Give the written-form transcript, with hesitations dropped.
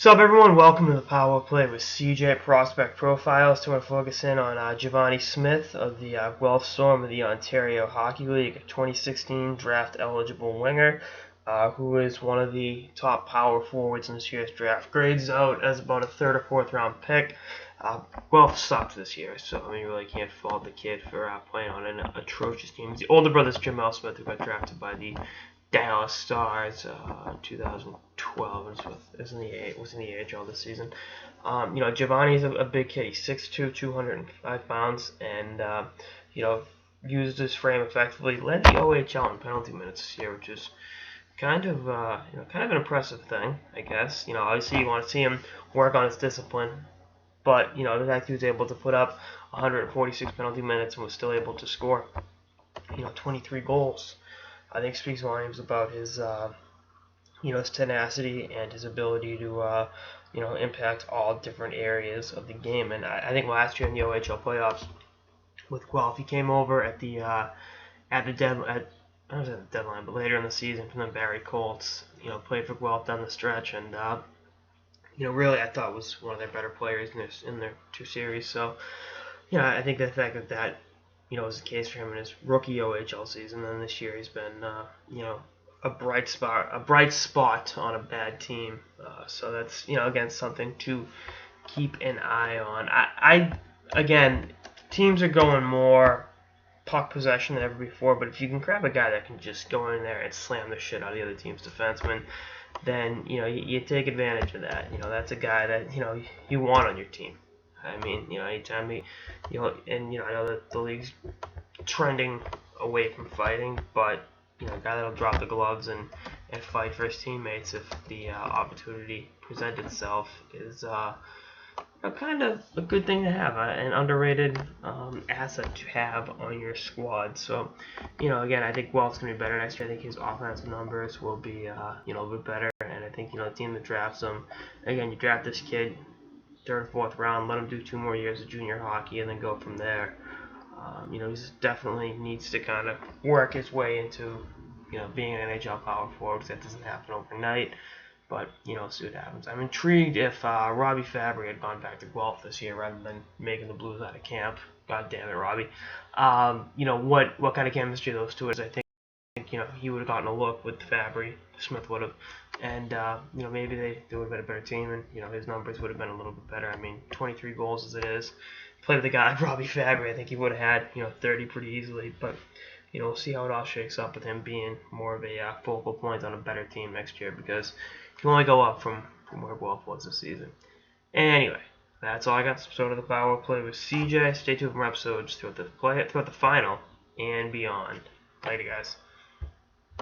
What's up, everyone? Welcome to the Power Play with CJ Prospect Profiles. Today we're focusing on Givani Smith of the Guelph Storm of the Ontario Hockey League, a 2016 draft-eligible winger who is one of the top power forwards in this year's draft. Grades out as about a third or fourth round pick. Guelph sucked this year, so you really can't fault the kid for playing on an atrocious team. The older brother's Jamel Smith, who got drafted by the Dallas Stars, 2012, was in the AHL this season. Givani's a big kid. He's 6'2", 205 pounds, and used his frame effectively. Led the OHL in penalty minutes this year, which is kind of an impressive thing, I guess. Obviously you want to see him work on his discipline, but the fact he was able to put up 146 penalty minutes and was still able to score, 23 goals, I think speaks volumes about his, his tenacity and his ability to, impact all different areas of the game. And I think last year in the OHL playoffs with Guelph, he came over at the deadline, but later in the season from the Barrie Colts. Played for Guelph down the stretch, and really I thought was one of their better players in their two series. So, I think the fact that was the case for him in his rookie OHL season. And this year he's been, a bright spot on a bad team. So that's, again, something to keep an eye on. Again, teams are going more puck possession than ever before, but if you can grab a guy that can just go in there and slam the shit out of the other team's defenseman, then, you take advantage of that. That's a guy that, you want on your team. I mean, anytime I know that the league's trending away from fighting, but, a guy that'll drop the gloves and fight for his teammates if the opportunity presents itself is kind of a good thing to have, an underrated asset to have on your squad. So, again, I think Guelph's going to be better next year. I think his offensive numbers will be, a bit better, and I think, the team that drafts him, again, you draft this kid, third, fourth round, let him do 2 more years of junior hockey, and then go from there. He definitely needs to kind of work his way into, being an NHL power forward, because that doesn't happen overnight. But, see what happens. I'm intrigued if Robbie Fabry had gone back to Guelph this year rather than making the Blues out of camp. God damn it, Robbie. What kind of chemistry those two is. I think he would have gotten a look with Fabry. Smith would have. And, maybe they would have been a better team, and, his numbers would have been a little bit better. I mean, 23 goals as it is. Play with a guy like Robbie Fabry, I think he would have had, 30 pretty easily. But, we'll see how it all shakes up with him being more of a focal point on a better team next year, because he can only go up from where Guelph was this season. Anyway, that's all I got. So of the Power Play with CJ. Stay tuned for more episodes throughout the final and beyond. Later, guys.